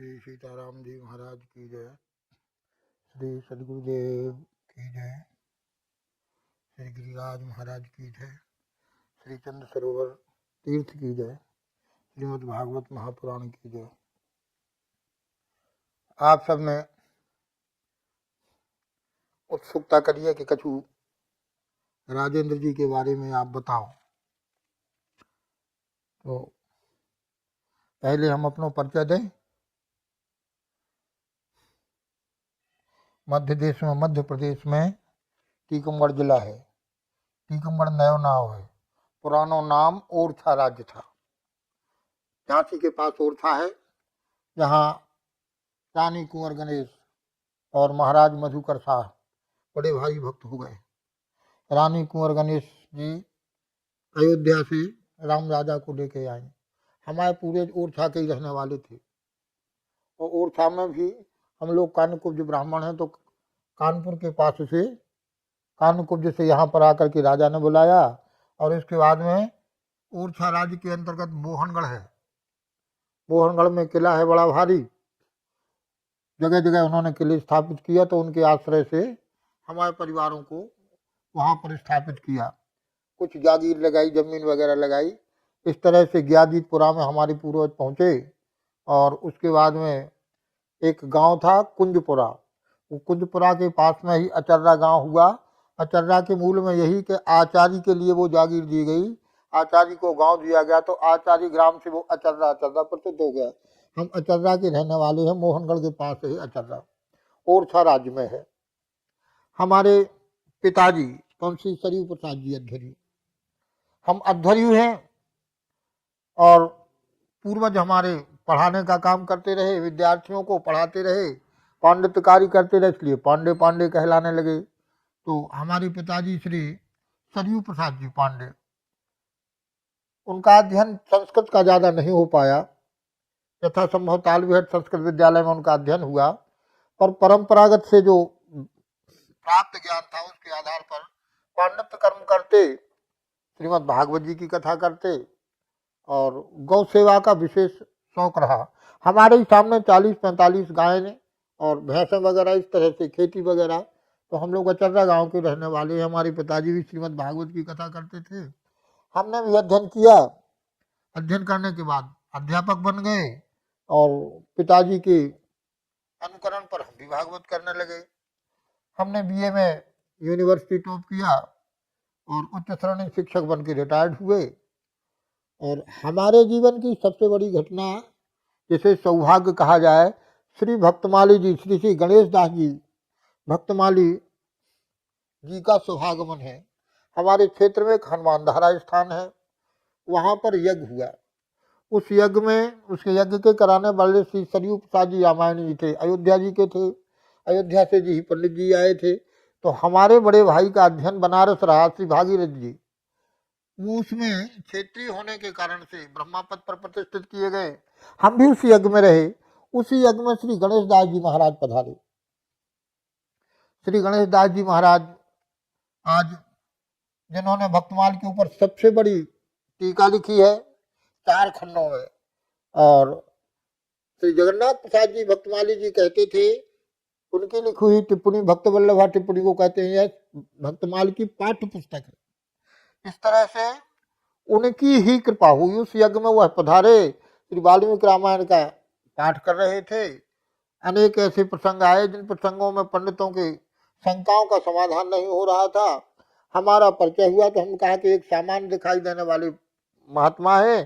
श्री सीताराम जी महाराज की जय। श्री सदगुरुदेव की जय। श्री गिरिराज महाराज की जय। श्री चंद्र सरोवर तीर्थ की जय। श्रीमद् भागवत महापुराण की जय। आप सब ने उत्सुकता करिए कि कछु राजेंद्र जी के बारे में आप बताओ। तो पहले हम अपना परिचय दें। मध्य देश में, मध्य प्रदेश में टीकमगढ़ जिला है। टीकमगढ़ नयो नाव है, पुरानो नाम ओरछा राज्य था। झांसी के पास ओरछा है, जहाँ रानी कुंवर गणेश और महाराज मधुकर शाह बड़े भाई भक्त हो गए। रानी कुंवर गणेश जी अयोध्या से राम राजा को लेके आए। हमारे पूरे ओरछा के ही रहने वाले थे। और ओरछा में भी हम लोग कान्यकुब्ज ब्राह्मण हैं, तो कानपुर के पास से कान्यकुब्ज से यहाँ पर आकर के राजा ने बुलाया। और इसके बाद में ओरछा राज्य के अंतर्गत मोहनगढ़ है। मोहनगढ़ में किला है बड़ा भारी। जगह जगह उन्होंने किले स्थापित किया, तो उनके आश्रय से हमारे परिवारों को वहाँ पर स्थापित किया। कुछ जागीर लगाई, जमीन वगैरह लगाई। इस तरह से ग्यादीतपुरा में हमारे पूर्वज पहुँचे। और उसके बाद में एक गांव था कुंजपुरा। वो कुंजपुरा के पास में ही अचर्रा गांव हुआ। अचर्रा के मूल में यही कि आचार्य के लिए वो जागीर दी गई। आचार्य को गांव दिया गया, तो आचार्य ग्राम से वो अचर्रा प्रसिद्ध हो गया। हम अचर्रा के रहने वाले हैं। मोहनगढ़ के पास है अचर्रा, ओरछा राज्य में है। हमारे पिताजी पंशी सरयू प्रसाद जी अध्वर्यु, हम अध्वर्यु हैं। और पूर्वज हमारे पढ़ाने का काम करते रहे, विद्यार्थियों को पढ़ाते रहे, पांडित्यकारी करते रहे, इसलिए पांडे पांडे कहलाने लगे। तो हमारे पिताजी श्री सरयू प्रसाद जी पांडे, उनका अध्ययन संस्कृत का ज़्यादा नहीं हो पाया। यथासंभव तालबेहट संस्कृत विद्यालय में उनका अध्ययन हुआ, पर परंपरागत से जो प्राप्त ज्ञान था उसके आधार पर पांडित्य कर्म करते, श्रीमद् भागवत जी की कथा करते और गौ सेवा का विशेष शौक रहा। हमारे ही सामने 40-45 गायें और भैंसें वगैरह, इस तरह से खेती वगैरह। तो हम लोग अचर्रा गांव के रहने वाले हैं। हमारे पिताजी भी श्रीमद् भागवत की कथा करते थे। हमने भी अध्ययन किया। अध्ययन करने के बाद अध्यापक बन गए और पिताजी के अनुकरण पर हम भी भागवत करने लगे। हमने बीए में यूनिवर्सिटी टॉप किया और उच्च श्रेणी शिक्षक बन के रिटायर्ड हुए। और हमारे जीवन की सबसे बड़ी घटना, जिसे सौभाग्य कहा जाए, श्री भक्तमाली जी, श्री श्री गणेश दास जी भक्तमाली जी का शुभागमन है। हमारे क्षेत्र में एक हनुमान धारा स्थान है, वहाँ पर यज्ञ हुआ। उस यज्ञ में, उसके यज्ञ के कराने वाले श्री सरयू प्रसाद जी रामायणी जी थे, अयोध्या जी के थे। अयोध्या से जी पंडित जी आए थे। तो हमारे बड़े भाई का अध्ययन बनारस रहा, श्री भागीरथ जी। वो उसमें क्षेत्रीय होने के कारण से ब्रह्मा पद पर प्रतिष्ठित किए गए। हम भी उस यज्ञ में रहे। उसी यज्ञ में श्री गणेश दास जी महाराज पधारे। श्री गणेश दास जी महाराज आज जिन्होंने भक्तमाल के ऊपर सबसे बड़ी टीका लिखी है 4 खंडों में। और श्री जगन्नाथ प्रसाद जी भक्तमाली जी कहते थे, उनकी लिखी हुई टिप्पणी भक्त वल्लभा टिप्पणी को कहते हैं, यह भक्तमाल की पाठ्य पुस्तक है। इस तरह से उनकी ही कृपा हुई। उस यज्ञ में वह पधारे, श्री वाल्मीकि रामायण का पाठ कर रहे थे। अनेक ऐसे प्रसंग आए जिन प्रसंगों में पंडितों के शंकाओं का समाधान नहीं हो रहा था। हमारा परिचय हुआ तो हम कहा कि एक सामान्य दिखाई देने वाले महात्मा है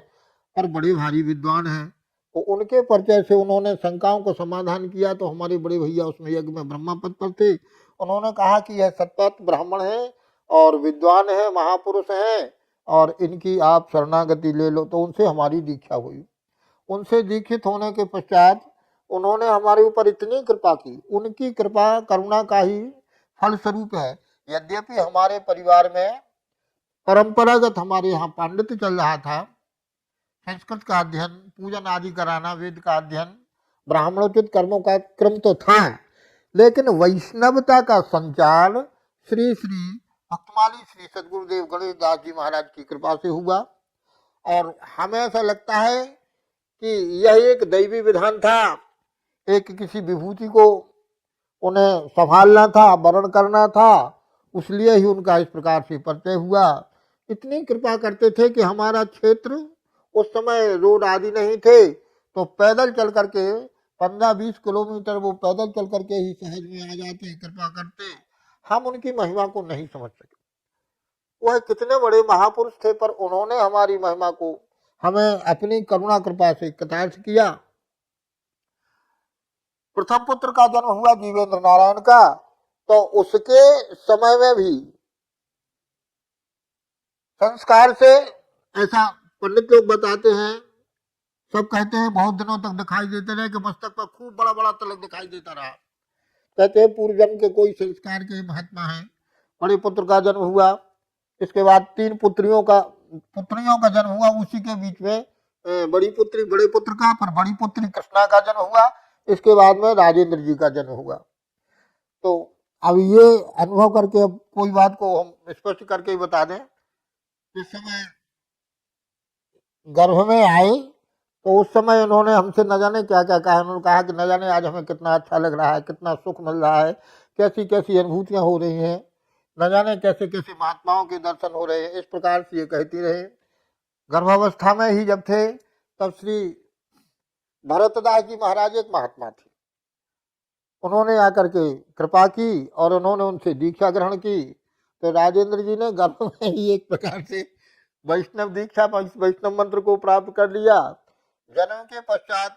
और बड़े भारी विद्वान हैं। तो उनके परिचय से उन्होंने शंकाओं को समाधान किया। तो हमारे बड़े भैया उसमें यज्ञ में ब्रह्मा पद पर थे। उन्होंने कहा कि यह सतपथ ब्राह्मण है और विद्वान है, महापुरुष हैं, और इनकी आप शरणागति ले लो। तो उनसे हमारी दीक्षा हुई। उनसे दीक्षित होने के पश्चात उन्होंने हमारे ऊपर इतनी कृपा की, उनकी कृपा करुणा का ही फलस्वरूप है। यद्यपि हमारे परिवार में परंपरागत हमारे यहाँ पांडित्य चल रहा था, संस्कृत का अध्ययन, पूजन आदि कराना, वेद का अध्ययन, ब्राह्मणोचित कर्मों का क्रम तो था, लेकिन वैष्णवता का संचार श्री श्री भक्तमाली श्री सदगुरुदेव गणेश दास जी महाराज की कृपा से हुआ। और हमें ऐसा लगता है कि यह एक दैवी विधान था एक किसी विभूति को उन्हें संभालना था, वरण करना था, उसलिए ही उनका इस प्रकार से परिचय हुआ। इतनी कृपा करते थे कि हमारा क्षेत्र, उस समय रोड आदि नहीं थे, तो पैदल चल करके 15-20 किलोमीटर वो पैदल चल करके ही सहज में आ जाते, कृपा करते। हम उनकी महिमा को नहीं समझ सके। वह कितने बड़े महापुरुष थे, पर उन्होंने हमारी महिमा को हमें अपनी करुणा कृपा से कृतार्थ किया। प्रथम पुत्र का जन्म हुआ जीवेंद्र नारायण का, तो उसके समय में भी संस्कार से, ऐसा पंडित लोग बताते हैं, सब कहते हैं बहुत दिनों तक दिखाई देते रहे कि मस्तक पर खूब बड़ा बड़ा तिलक दिखाई देता रहा। कहते हैं पूर्व जन्म के कोई संस्कार के महात्मा है। बड़े पुत्र का जन्म हुआ, इसके बाद 3 पुत्रियों का जन्म हुआ, उसी के बीच में बड़ी पुत्री, बड़े पुत्र का, पर बड़ी पुत्री कृष्णा का जन्म हुआ। इसके बाद में राजेंद्र जी का जन्म हुआ। तो अब ये अनुभव करके अब कोई बात को हम स्पष्ट करके ही बता दें। जिस समय गर्भ में आए तो उस समय उन्होंने हमसे न जाने क्या क्या कहा। उन्होंने कहा कि न जाने आज हमें कितना अच्छा लग रहा है, कितना सुख मिल रहा है, कैसी कैसी अनुभूतियां हो रही हैं, न जाने कैसे कैसे महात्माओं के दर्शन हो रहे हैं। इस प्रकार से ये कहती रहे। गर्भावस्था में ही जब थे तब श्री भरतदास जी महाराज एक महात्मा थे, उन्होंने आकर के कृपा की और उन्होंने उनसे दीक्षा ग्रहण की। तो राजेंद्र जी ने गर्भ में ही एक प्रकार से वैष्णव दीक्षा, वैष्णव मंत्र को प्राप्त कर लिया। जन्म के पश्चात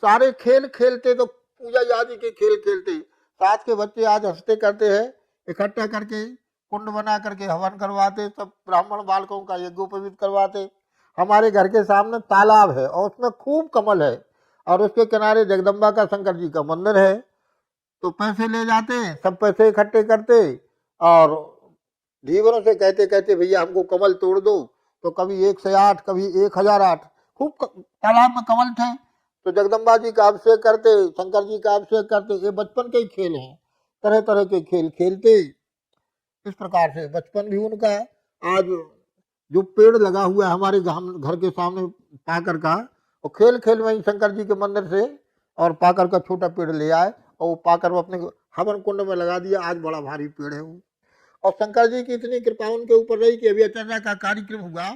सारे खेल खेलते, तो पूजा आदि के खेल खेलते, साथ के बच्चे आज हंसते करते हैं, इकट्ठा करके कुंड बना करके हवन करवाते, सब ब्राह्मण बालकों का यज्ञोपवीत करवाते। हमारे घर के सामने तालाब है और उसमें खूब कमल है और उसके किनारे जगदम्बा का, शंकर जी का मंदिर है। तो पैसे ले जाते, सब पैसे इकट्ठे करते और धीवरों से कहते कहते भैया हमको कमल तोड़ दो। तो कभी 1 से 8, कभी 1008, खूब तालाब में कमल थे। तो जगदम्बा जी का अभिषेक करते, शंकर जी का अभिषेक करते। ये बचपन के ही खेल हैं, तरह तरह के खेल खेलते। इस प्रकार से बचपन भी उनका। आज जो पेड़ लगा हुआ है हमारे घर के सामने पाकर का, और खेल खेल में ही शंकर जी के मंदिर से और पाकर का छोटा पेड़ ले आए और वो पाकर अपने हवन कुंड में लगा दिया। आज बड़ा भारी पेड़ है वो। और शंकर जी की इतनी कृपा उनके ऊपर रही कि अभी अचर्या का कार्यक्रम हुआ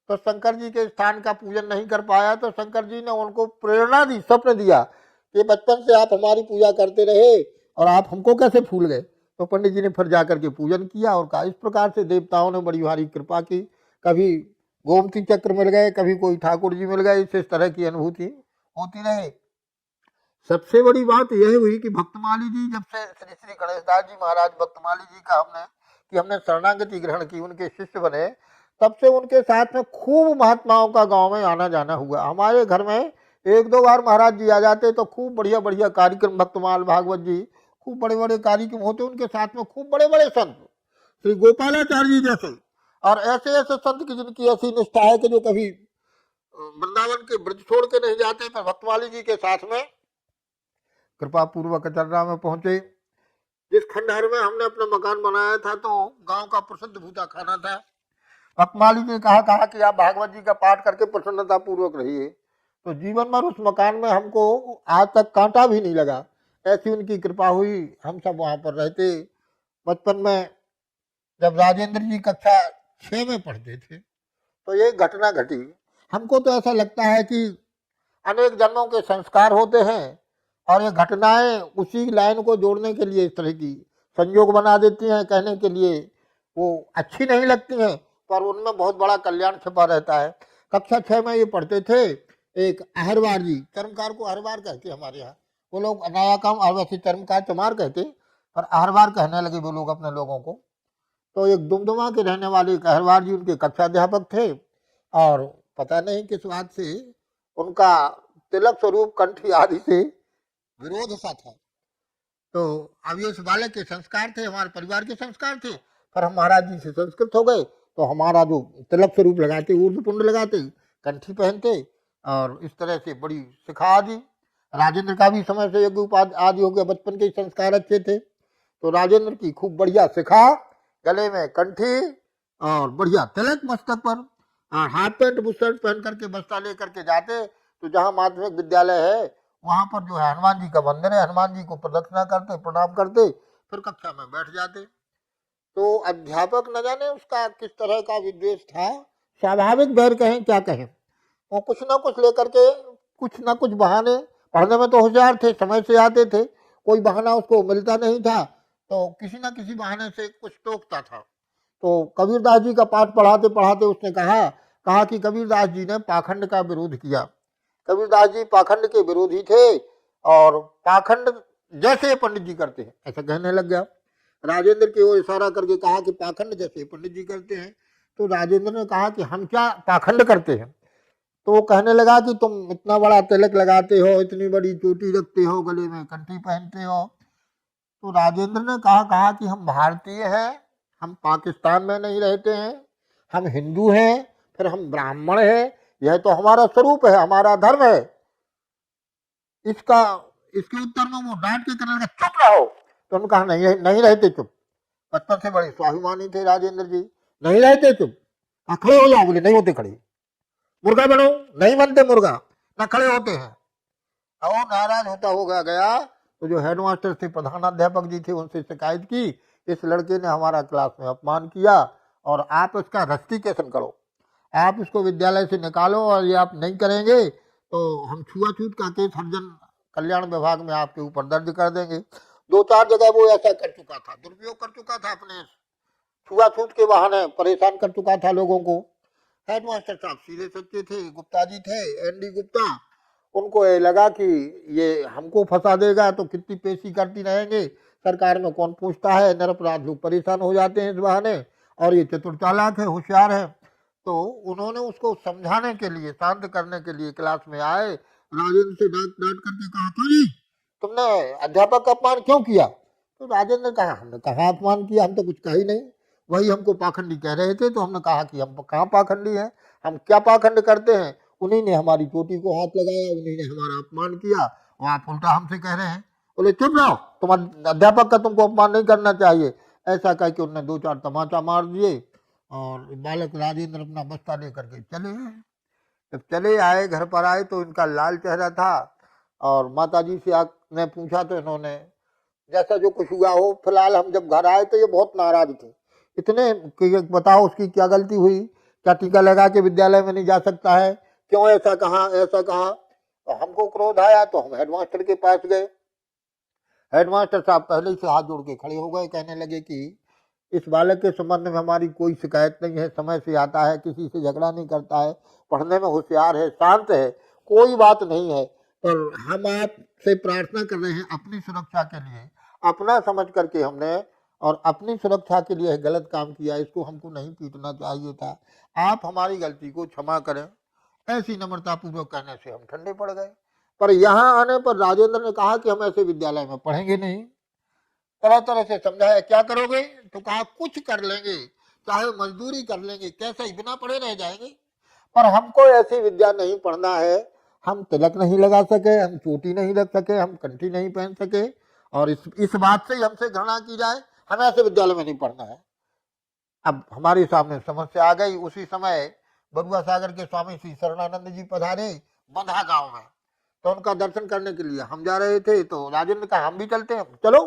तो शंकर जी के स्थान का पूजन नहीं कर पाया, तो शंकर जी ने उनको प्रेरणा दी, स्वप्न दिया कि बचपन से आप हमारी पूजा करते रहे और आप हमको कैसे भूल गए। तो पंडित जी ने फिर जाकर के पूजन किया और कहा। इस प्रकार से देवताओं ने बड़ी भारी कृपा की। कभी गोमती चक्र मिल गए, कभी कोई ठाकुर जी मिल गए, इस तरह की अनुभूति होती रहे। सबसे बड़ी बात यह हुई कि भक्तमाली जी, जब से श्री श्री गणेशदास जी महाराज भक्तमाली जी का हमने शरणागति ग्रहण की, उनके शिष्य बने, तब से उनके साथ में खूब महात्माओं का गांव में आना जाना हुआ। हमारे घर में 1-2 बार महाराज जी आ जाते तो खूब बढ़िया बढ़िया कार्यक्रम, भक्तमाल भागवत जी, खूब बड़े बड़े कार्यक्रम होते उनके साथ में। खूब बड़े बड़े संत, श्री गोपालाचार्य जी जैसे, और ऐसे ऐसे संत की जिनकी ऐसी निष्ठा है कि जो कभी वृंदावन के ब्रज छोड़ के नहीं जाते, पर भक्तमाली जी के साथ में कृपा पूर्वक अचर्या में पहुंचे। जिस खंडहर में हमने अपना मकान बनाया था तो गांव का प्रसिद्ध भूता खाना था। भक्तमाली ने कहा कि आप भागवत जी का पाठ करके प्रसन्नता पूर्वक रहिए। तो जीवन भर उस मकान में हमको आज तक कांटा भी नहीं लगा, ऐसी उनकी कृपा हुई। हम सब वहां पर रहते। बचपन में जब राजेंद्र जी कक्षा 6 में पढ़ते थे तो ये घटना घटी। हमको तो ऐसा लगता है कि अनेक जन्मों के संस्कार होते हैं और ये घटनाएं उसी लाइन को जोड़ने के लिए इस तरह की संयोग बना देती हैं, कहने के लिए वो अच्छी नहीं लगती हैं, पर उनमें बहुत बड़ा कल्याण छिपा रहता है। कक्षा 6 में ये पढ़ते थे। एक अहरवार जी, चर्मकार को अहरवार कहते हमारे यहाँ, वो लोग नया काम और वैसे चर्मकार चमार कहते, पर अहरवार कहने लगे वो लोग अपने लोगों को। तो एक दुमदुमा के रहने वाले एक अहरवार जी उनके कक्षा अध्यापक थे और पता नहीं किस बात से उनका तिलक स्वरूप कंठी आदि से विरोध सा था। तो अब ये उस बालक के संस्कार थे, हमारे परिवार के संस्कार थे, पर हम महाराज जी से संस्कृत हो गए तो हमारा जो तिलक स्वरूप लगाते, ऊर्ध्वपुंड लगाते, कंठी पहनते और इस तरह से बड़ी शिखा आदि। राजेंद्र का भी समय से यज्ञ उपाधि आदि हो गया, बचपन के संस्कार अच्छे थे। तो राजेंद्र की खूब बढ़िया शिखा, गले में कंठी और बढ़िया तिलक मस्तक पर, और हाफ पैंट बुशर्ट पहन करके बस्ता लेकर के जाते। तो जहाँ माध्यमिक विद्यालय है वहाँ पर जो है हनुमान जी का मंदिर है, हनुमान जी को प्रदक्षिणा करते, प्रणाम करते, फिर कक्षा में बैठ जाते। तो अध्यापक न जाने उसका किस तरह का विद्वेष था, स्वाभाविक वैर कहें क्या कहें, वो कुछ ना कुछ लेकर के कुछ ना कुछ बहाने, पढ़ने में तो होशियार थे, समय से आते थे, कोई बहाना उसको मिलता नहीं था, तो किसी ना किसी बहाने से कुछ टोकता था। तो कबीरदास जी का पाठ पढ़ाते पढ़ाते उसने कहा कि कबीरदास जी ने पाखंड का विरोध किया। कबीरदास जी पाखंड के विरोधी थे और पाखंड जैसे पंडित जी करते हैं ऐसा कहने लग गया। राजेंद्र की ओर इशारा करके कहा कि पाखंड जैसे पंडित जी करते हैं। तो राजेंद्र ने कहा कि हम क्या पाखंड करते हैं। तो वो कहने लगा कि तुम इतना बड़ा तिलक लगाते हो, इतनी बड़ी चोटी रखते हो, गले में कंठी पहनते हो। तो राजेंद्र ने कहा कि हम भारतीय हैं, हम पाकिस्तान में नहीं रहते हैं, हम हिंदू हैं, फिर हम ब्राह्मण हैं, यह तो हमारा स्वरूप है, हमारा धर्म है। इसका इसके उत्तर में वो डांट के करने लगा चुप रहो। तो उन्होंने कहा नहीं नहीं रहते चुप। बचपन से बड़े स्वाभिमानी थे राजेंद्र जी, नहीं रहते चुप। खड़े हो जाओ, बोले नहीं होते खड़े। मुर्गा बनो, नहीं बनते मुर्गा, ना खड़े होते हैं। और नाराज होता होगा गया तो जो हेडमास्टर थे, प्रधानाध्यापक जी थे, उनसे शिकायत की, इस लड़के ने हमारा क्लास में अपमान किया और आप इसका रस्टिकेशन करो, आप इसको विद्यालय से निकालो, और ये आप नहीं करेंगे तो हम छुआछूत का केस हरिजन कल्याण विभाग में आपके ऊपर दर्ज कर देंगे। 2-4 जगह वो ऐसा कर चुका था, दुरुपयोग कर चुका था, अपने छुआछूत के बहाने परेशान कर चुका था लोगों को। हेडमास्टर साहब सीधे सच्चे थे, गुप्ता जी थे, एनडी गुप्ता, उनको ये लगा कि ये हमको फंसा देगा तो कितनी पेशी करती रहेंगे, सरकार में कौन पूछता है, निरपराध लोग परेशान हो जाते हैं इस बहाने, और ये चतुर चालाक है, होशियार है। तो उन्होंने उसको समझाने के लिए, शांत करने के लिए क्लास में आए, राजेंद्र से डांट डांट करके कहा क्यों जी तुमने अध्यापक का अपमान क्यों किया। तो राजेंद्र ने कहा हमने कहा अपमान किया, हम तो कुछ कही नहीं, वही हमको पाखंडी कह रहे थे, तो हमने कहा कि हम कहाँ पाखंडी हैं, हम क्या पाखंड करते हैं, उन्हीं ने हमारी चोटी को हाथ लगाया, उन्हीं ने हमारा अपमान किया, और आप उल्टा हमसे कह रहे हैं। बोले चुप रहो, तुम्हारे अध्यापक का तुमको अपमान नहीं करना चाहिए। ऐसा कह के उन्होंने 2-4 तमाचा मार दिए और बालक राजेंद्र अपना बस्ता लेकर के चले आए। जब चले आए, घर पर आए तो इनका लाल चेहरा था, और माता जी से ने पूछा तो इन्होंने जैसा जो कुछ हुआ हो, फिलहाल हम जब घर आए तो ये बहुत नाराज थे, इतने कि बताओ उसकी क्या गलती हुई, क्या टीका लगा के विद्यालय में नहीं जा सकता है, क्यों ऐसा कहा ऐसा कहा। तो हमको क्रोध आया तो हम हेडमास्टर के पास गए। हेडमास्टर साहब पहले से हाथ जोड़ के खड़े हो गए, कहने लगे कि इस बालक के संबंध में हमारी कोई शिकायत नहीं है, समय से आता है, किसी से झगड़ा नहीं करता है, पढ़ने में होशियार है, शांत है, कोई बात नहीं है, पर हम आपसे प्रार्थना कर रहे हैं अपनी सुरक्षा के लिए, अपना समझ करके हमने और अपनी सुरक्षा के लिए गलत काम किया, इसको हमको नहीं पीटना चाहिए था, आप हमारी गलती को क्षमा करें। ऐसी नम्रता पूर्वक कहने से हम ठंडे पड़ गए। पर यहाँ आने पर राजेंद्र ने कहा कि हम ऐसे विद्यालय में पढ़ेंगे नहीं। तरह तरह से समझाया, क्या करोगे, तो कहा कुछ कर लेंगे, चाहे मजदूरी कर लेंगे, कैसे ही बिना पढ़े रह जाएंगे, पर हमको ऐसी विद्या नहीं पढ़ना है। हम तिलक नहीं लगा सके, हम चोटी नहीं रख सके, हम कंठी नहीं पहन सके, और इस बात से ही हमसे घृणा की जाए, हमें ऐसे विद्यालय में नहीं पढ़ना है। अब हमारे सामने समस्या आ गई। उसी समय बरुआ सागर के स्वामी श्री शरणानंद जी पधारे बंधा गांव में, तो उनका दर्शन करने के लिए हम जा रहे थे, तो राजेंद्र कहा हम भी चलते हैं, चलो।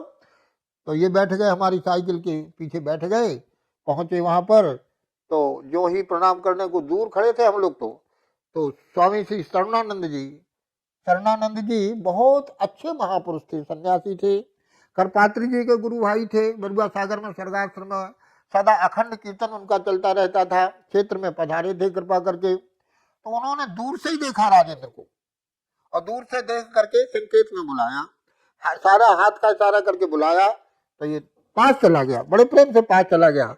तो ये बैठ गए, हमारी साइकिल के पीछे बैठ गए, पहुंचे वहां पर, तो जो ही प्रणाम करने को दूर खड़े थे हम लोग, तो स्वामी श्री शरणानंद जी बहुत अच्छे महापुरुष थे, सन्यासी थे, करपात्री जी के गुरु भाई थे, बरुआ सागर में स्वर्गाश्रम में सदा अखंड कीर्तन उनका चलता रहता था, क्षेत्र में पधारे थे कृपा करके। तो उन्होंने दूर से ही देखा राजेंद्र को, और दूर से देख करके संकेत में बुलाया, सारा हाथ का इशारा करके बुलाया, तो ये पास चला गया, बड़े प्रेम से पास चला गया।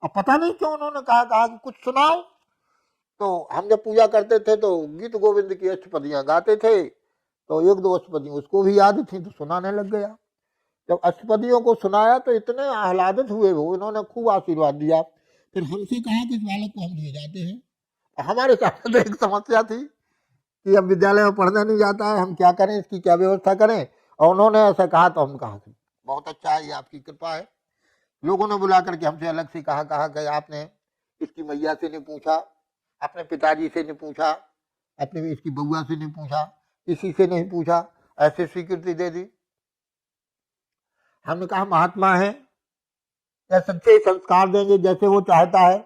अब पता नहीं क्यों उन्होंने कहा कि कुछ सुनाओ। तो हम जब पूजा करते थे तो गीत गोविंद की अष्टपदियां गाते थे, तो 1-2 अष्टपदियां उसको भी याद थी, तो सुनाने लग गया। जब अष्टपदियों को सुनाया तो इतने आह्लादित हुए वो, इन्होंने खूब आशीर्वाद दिया। फिर हमसे कहा कि इस बालक को हम लिए जाते हैं। हमारे सामने तो एक समस्या थी कि अब विद्यालय में पढ़ने नहीं जाता है, हम क्या करें, इसकी क्या व्यवस्था करें। और उन्होंने ऐसा कहा तो हम कहा कि बहुत अच्छा है, ये आपकी कृपा है। लोगों ने बुला करके हमसे अलग से कहा कि आपने इसकी मैया से नहीं पूछा, अपने पिताजी से नहीं पूछा, अपने इसकी बउआ से नहीं पूछा, किसी से नहीं पूछा, ऐसी स्वीकृति दे दी। हमने कहा महात्मा है या सच्चे संस्कार देंगे जैसे वो चाहता है।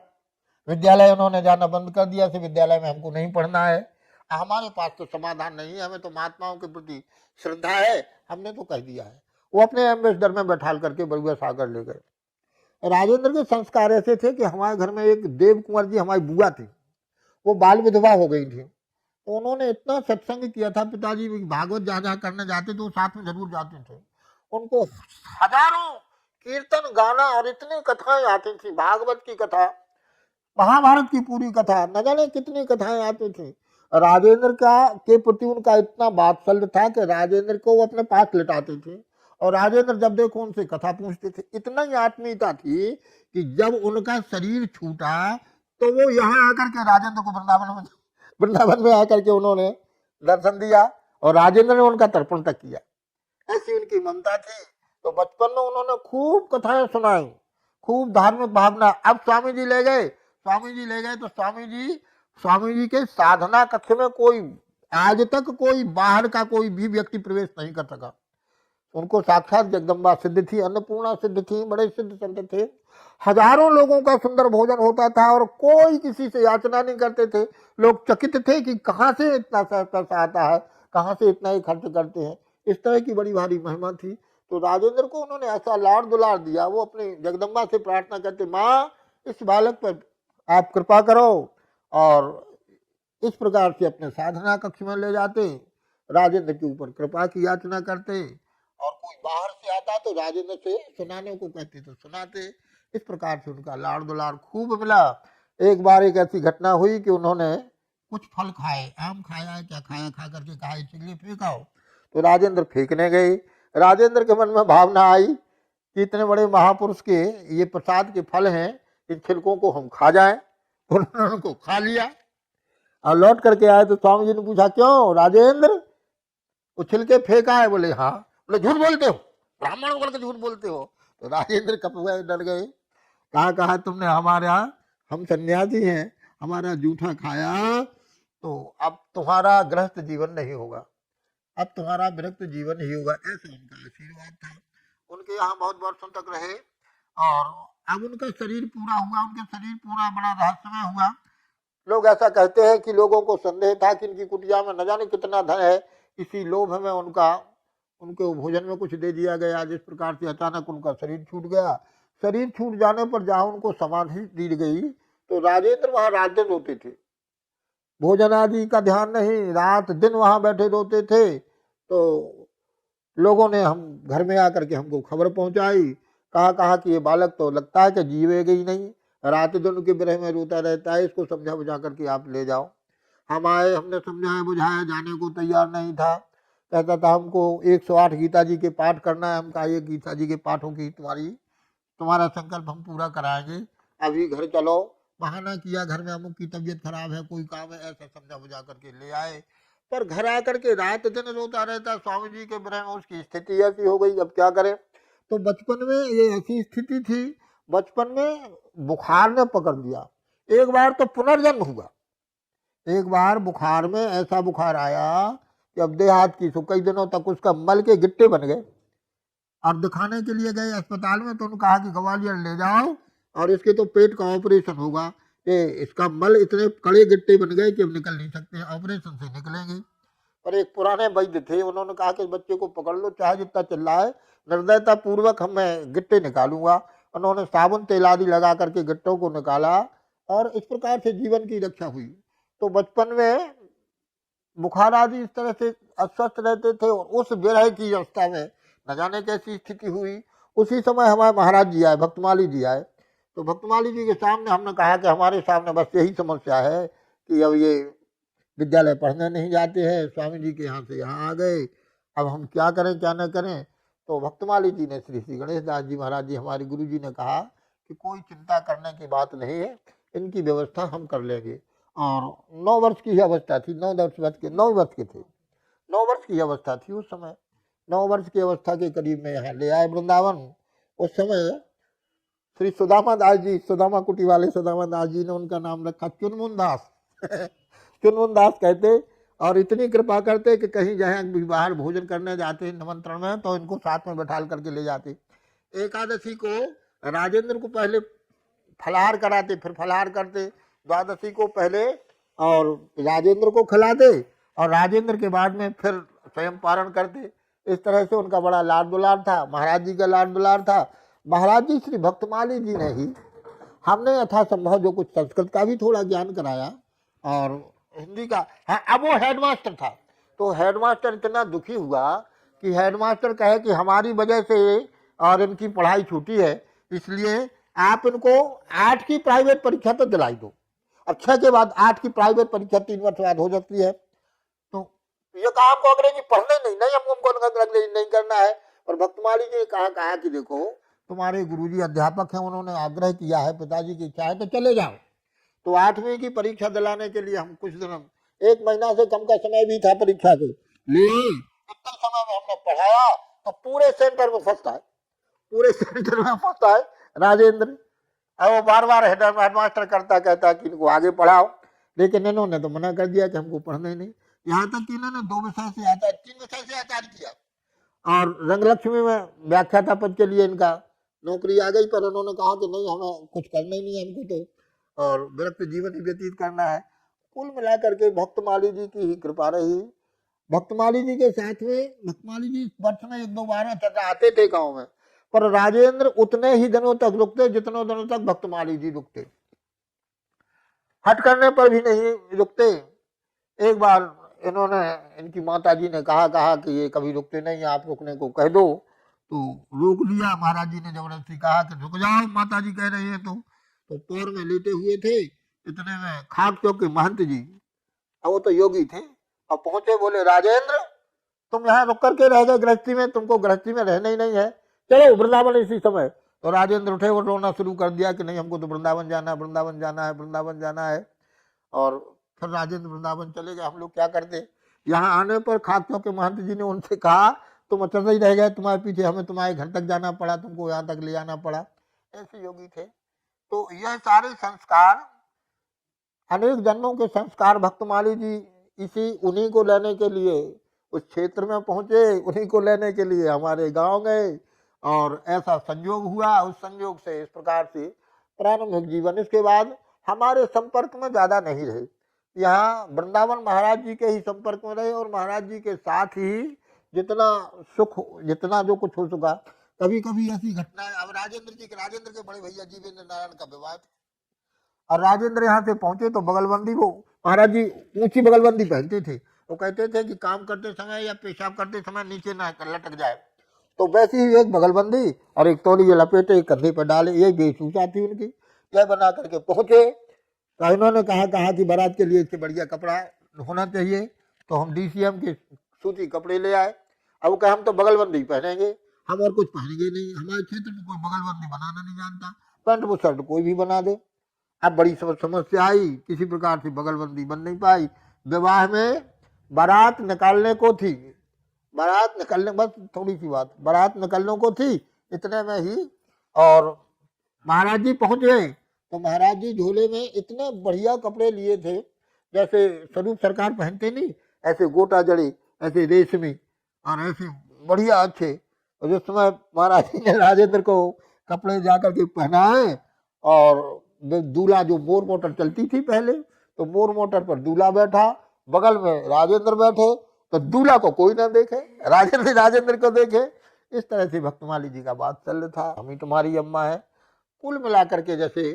विद्यालय उन्होंने जाना बंद कर दिया, से विद्यालय में हमको नहीं पढ़ना है, हमारे पास तो समाधान नहीं है, हमें तो महात्माओं के प्रति श्रद्धा है, हमने तो कह दिया है। वो अपने एम्बेसडर में बैठाल करके बरुआ सागर ले गए। राजेंद्र के संस्कार ऐसे थे कि हमारे घर में एक देव कुंवर जी हमारी बुआ थी, वो बाल विधवा हो गई थी, तो उन्होंने इतना सत्संग किया था, पिताजी भागवत जहाँ जहाँ करने जाते थे वो साथ में जरूर जाते थे। उनको हजारों कीर्तन गाना और इतनी कथाएं आती थी, भागवत की कथा, महाभारत की पूरी कथा, न जाने कितनी कथाएं आती थी। राजेंद्र का के प्रति उनका इतना वात्सल्य था कि राजेंद्र को वो अपने पास लिटाते थे और राजेंद्र जब देखो उनसे कथा पूछते थे। इतना ही आत्मीयता थी कि जब उनका शरीर छूटा तो वो यहाँ आकर के राजेंद्र को वृंदावन में आकर के उन्होंने दर्शन दिया और राजेंद्र ने उनका तर्पण तक किया। ऐसी उनकी ममता थी। तो बचपन में उन्होंने खूब कथाएं सुनाई, खूब धार्मिक भावना। अब स्वामी जी ले गए तो स्वामी जी के साधना कक्ष में कोई आज तक कोई बाहर का कोई भी व्यक्ति प्रवेश नहीं कर सका। उनको साक्षात जगदम्बा सिद्ध थी, अन्नपूर्णा सिद्ध थी, बड़े सिद्ध संत थे। हजारों लोगों का सुंदर भोजन होता था और कोई किसी से याचना नहीं करते थे। लोग चकित थे कि कहाँ से इतना पैसा आता है, कहाँ से इतना ही खर्च करते हैं। इस तरह की बड़ी भारी महिमा थी। तो राजेंद्र को उन्होंने ऐसा लाड़ दुलार दिया। वो अपनी जगदम्बा से प्रार्थना करते, माँ इस बालक पर आप कृपा करो, और इस प्रकार से अपने साधना कक्ष में ले जाते, राजेंद्र के ऊपर कृपा की याचना करते, और कोई बाहर से आता तो राजेंद्र से सुनाने को कहते तो सुनाते। इस प्रकार से उनका लाड़ दुलार खूब मिला। एक बार एक ऐसी घटना हुई कि उन्होंने कुछ फल खाए, आम खाया क्या खाया, खा करके कहा चलिए फेंकाओ। तो राजेंद्र फेंकने गए। राजेंद्र के मन में भावना आई कि इतने बड़े महापुरुष के ये प्रसाद के फल हैं, इन छिलकों को हम खा जाएं। तो उन्होंने उनको खा लिया और लौट करके आए तो स्वामी जी ने पूछा, क्यों राजेंद्र वो छिलके फेंका है? बोले हाँ। बोले झूठ बोलते हो, ब्राह्मण होकर के झूठ बोलते हो। तो राजेंद्र कप गए, डर गए। कहा तुमने हमारा, हम सन्यासी हैं, हमारा जूठा खाया तो अब तुम्हारा गृहस्थ जीवन नहीं होगा, अब तुम्हारा विरक्त जीवन ही होगा। ऐसा उनका आशीर्वाद था। उनके यहाँ बहुत वर्षों तक रहे और अब उनका शरीर पूरा हुआ, उनके शरीर पूरा बड़ा रहस्यमय हुआ। लोग ऐसा कहते हैं कि लोगों को संदेह था कि इनकी कुटिया में न जाने कितना धन है, इसी लोभ में उनको भोजन में कुछ दे दिया गया, जिस प्रकार से अचानक उनका शरीर छूट गया। शरीर छूट जाने पर जहाँ उनको समाधि दी गई तो राजेंद्र वहाँ रात दिन रोते थे, भोजन आदि का ध्यान नहीं, रात दिन वहाँ बैठे रोते थे। तो लोगों ने हम घर में आकर के हमको खबर पहुंचाई, कहा कि ये बालक तो लगता है कि जीवेगा ही नहीं, रात दिन के विरह में रोता रहता है, इसको समझा बुझा करके आप ले जाओ। हम आए, हमने समझाया बुझाया, जाने को तैयार नहीं था। कहता था हमको 108 गीता जी के पाठ करना है। हम कहा ये गीता जी के पाठों की तुम्हारा संकल्प हम पूरा कराएंगे, अभी घर चलो। बहाना किया, घर में अमुक की तबीयत खराब है, कोई काम है, ऐसा समझा बुझा करके ले आए। पर घर आकर के रात दिन रोता रहता। स्वामी जी के विरह में उसकी स्थिति ऐसी हो गई, अब क्या करें। तो बचपन में ये ऐसी स्थिति थी, बचपन में बुखार ने पकड़ दिया। एक बार तो पुनर्जन्म हुआ, एक बार बुखार में ऐसा बुखार आया कि अब देहात की, तो कई दिनों तक उसका मल के गिट्टे बन गए। और दिखाने के लिए गए अस्पताल में तो उन्होंने कहा कि ग्वालियर ले जाओ और इसके तो पेट का ऑपरेशन होगा, कि इसका मल इतने कड़े गिट्टे बन गए कि अब निकल नहीं सकते, ऑपरेशन से निकलेंगे। पर एक पुराने वैद्य थे, उन्होंने कहा कि इस बच्चे को पकड़ लो, चाहे जितना चिल्लाए, निर्दयता पूर्वक मैं गिट्टे निकालूंगा। उन्होंने साबुन तेल आदि लगा करके गिट्टों को निकाला और इस प्रकार से जीवन की रक्षा हुई। तो बचपन में बुखार आदि इस तरह से अस्वस्थ रहते थे और उस विरह की अवस्था में न जाने कैसी स्थिति हुई। उसी समय हमारे महाराज जी आए, भक्तमाली जी आए। तो भक्तमाली जी के सामने हमने कहा कि हमारे सामने बस यही समस्या है कि अब ये विद्यालय पढ़ने नहीं जाते हैं, स्वामी जी के यहाँ से यहाँ आ गए, अब हम क्या करें क्या न करें। तो भक्तमाली जी ने, श्री श्री गणेश दास जी महाराज जी हमारे गुरु जी ने कहा कि कोई चिंता करने की बात नहीं है, इनकी व्यवस्था हम कर लेंगे। और 9 वर्ष की अवस्था थी, 9 वर्ष के थे, 9 वर्ष की अवस्था थी उस समय। 9 वर्ष की अवस्था के करीब में यहाँ ले आए वृंदावन। उस समय श्री सुदामा दास जी, सुदामा कुटी वाले सुदामा दास जी ने उनका नाम रखा चुनमुन दास चुनमुन दास कहते। और इतनी कृपा करते कि कहीं जहाँ भी बाहर भोजन करने जाते निमंत्रण में तो इनको साथ में बैठाल करके ले जाते। एकादशी को राजेंद्र को पहले फलाहार कराते, फिर फलाहार करते, द्वादशी को पहले और राजेंद्र को खिलाते और राजेंद्र के बाद में फिर स्वयं पारण करते। इस तरह से उनका बड़ा लाड दुलार था, महाराज जी का लाड दुलार था। महाराज जी श्री भक्तमाली जी ने ही हमने यथासंभव जो कुछ संस्कृत का भी थोड़ा ज्ञान कराया और हिंदी का। हाँ, अब वो हेडमास्टर था, तो हेडमास्टर इतना दुखी हुआ कि हेडमास्टर कहे कि हमारी वजह से और इनकी पढ़ाई छूटी है, इसलिए आप इनको 8 की प्राइवेट परीक्षा तो दिलाई दो। अब 6 के बाद 8 की प्राइवेट परीक्षा 3 वर्ष बाद हो सकती है। तो ये कहा आपको अंग्रेजी पढ़ने नहीं हमको अंग्रेजी नहीं करना है। और भक्तमाली जी ने कहा कि देखो तुम्हारे गुरुजी अध्यापक हैं, उन्होंने आग्रह किया है, पिताजी की इच्छा है तो चले जाओ। तो 8वीं की परीक्षा दिलाने के लिए हम कुछ दिन, 1 महीना से कम का समय भी था परीक्षा के लिए, इतने समय में हमने पढ़ाया तो पूरे सेंटर में फर्स्ट आए, पूरे सेंटर में फर्स्ट आए राजेंद्र। और वो बार बार हेडमास्टर कहता कि इनको आगे पढ़ाओ, लेकिन इन्होंने तो मना कर दिया कि हमको पढ़ना ही नहीं। यहाँ तक कि इन्होंने 2 विषय से आता, 3 विषय से आचार्य किया और रंगलक्ष्मी में व्याख्याता पद के लिए इनका नौकरी आ गई, पर उन्होंने कहा कि नहीं हमें कुछ करना ही नहीं है, हमको तो और विरक्त जीवन ही व्यतीत करना है। कुल मिलाकर के भक्तमाली जी की ही कृपा रही। भक्तमाली जी के साथ में भक्तमाली जी वर्ष में 1-2 बार आते थे गांव में, पर राजेंद्र उतने ही दिनों तक रुकते जितने दिनों तक भक्तमाली जी रुकते, हट करने पर भी नहीं रुकते। एक बार इन्होंने, इनकी माता जी ने कहा कि ये कभी रुकते नहीं, आप रुकने को कह दो, तो रोक लिया। महाराज जी ने जबरदस्ती कहा कि रुक जाओ, माता जी कह रही है। तो पैर में लेटे हुए थे, इतने में खाक चौक के महंत जी, वो तो योगी थे, और पहुंचे, बोले राजेंद्र तुम यहाँ रुक करके रह गए गृहस्थी में, तुमको गृहस्थी में रहना ही नहीं है, चलो वृंदावन इसी समय। तो राजेंद्र उठे और रोना शुरू कर दिया कि नहीं हमको तो वृंदावन जाना है, वृंदावन जाना है, वृंदावन जाना है। और फिर राजेंद्र वृंदावन चले गए। हम लोग क्या करते, यहाँ आने पर खाक चौक के महंत जी ने उनसे कहा तुम अचल ही रह गए, तुम्हारे पीछे हमें तुम्हारे घर तक जाना पड़ा, तुमको यहाँ तक ले आना पड़ा। ऐसे योगी थे। तो यह सारे संस्कार, अनेक जन्मों के संस्कार भक्तमाली जी इसी उन्हीं को लेने के लिए उस क्षेत्र में पहुंचे, उन्हीं को लेने के लिए हमारे गांव गए और ऐसा संयोग हुआ। उस संयोग से इस प्रकार से प्रारंभिक जीवन, इसके बाद हमारे संपर्क में ज्यादा नहीं रहे। यहाँ वृंदावन महाराज जी के ही संपर्क में रहे और महाराज जी के साथ ही जितना सुख, जितना जो कुछ हो सका। कभी कभी ऐसी घटनाएं, अब राजेंद्र के बड़े भैया जीवेंद्र नारायण का विवाह, और राजेंद्र यहाँ से पहुंचे तो बगलबंदी, वो महाराज जी ऊंची बगलबंदी पहनते थे। वो कहते थे कि काम करते समय या पेशाब करते समय नीचे ना लटक जाए, तो वैसे ही एक बगलबंदी और एक तौलिया लपेटे कंधे पर डाले, ये वेशभूषा थी उनकी। यह बना करके पहुंचे तो इन्होंने कहा कि बारात के लिए इससे बढ़िया कपड़ा होना चाहिए, तो हम DCM के सूती कपड़े ले आए। अब वो कहे हम तो बगलबंदी पहनेंगे, हम और कुछ पहनेंगे नहीं, हमारे क्षेत्र में कोई बगलबंदी बनाना नहीं जानता, पैंट वो शर्ट कोई भी बना दे। अब बड़ी समस्या आई, किसी प्रकार से बगलबंदी बन नहीं पाई। विवाह में बारात निकालने को थी, बारात निकलने, बस थोड़ी सी बात, बारात निकलने को थी, इतने में ही और महाराज जी पहुंच गए। तो महाराज जी झोले में इतने बढ़िया कपड़े लिए थे, जैसे स्वरूप सरकार पहनते नहीं, ऐसे गोटा जड़े, ऐसे रेशमी और ऐसे बढ़िया अच्छे। और जिस समय महाराज जी ने राजेंद्र को कपड़े जाकर के पहनाए और दूल्हा, जो मोर मोटर चलती थी पहले, तो मोर मोटर पर दूल्हा बैठा, बगल में राजेंद्र बैठे, तो दूल्हा को कोई ना देखे, राजेंद्र को देखे। इस तरह से भक्तमाली जी का वात्सल्य था, हम ही तुम्हारी अम्मा है। कुल मिलाकर के जैसे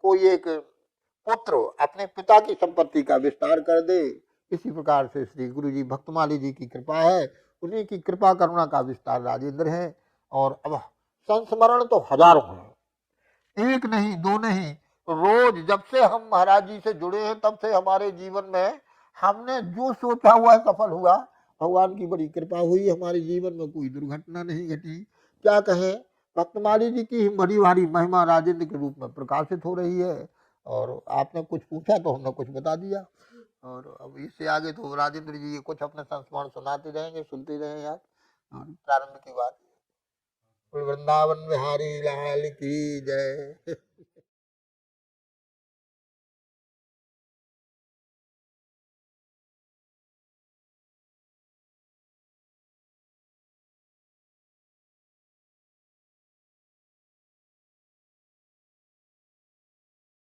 कोई एक पुत्र अपने पिता की संपत्ति का विस्तार कर दे, इसी प्रकार से श्री गुरु जी भक्तमाली जी की कृपा है, उन्हीं की कृपा करुणा का विस्तार राजेंद्र है। और अब संस्मरण तो हजारों हैं, एक नहीं दो नहीं, रोज जब से हम महाराज जी से जुड़े हैं तब से हमारे जीवन में हमने जो सोचा हुआ सफल हुआ। भगवान की बड़ी कृपा हुई, हमारे जीवन में कोई दुर्घटना नहीं घटी। क्या कहें, भक्तमाली जी की बड़ी भारी महिमा राजेंद्र के रूप में प्रकाशित हो रही है। और आपने कुछ पूछा तो हमने कुछ बता दिया, और अब इससे आगे तो राजेंद्र जी कुछ अपने संस्मरण सुनाते रहेंगे, सुनते रहेंगे आप। और प्रारंभ की बात, वृंदावन बिहारी लाल की जय।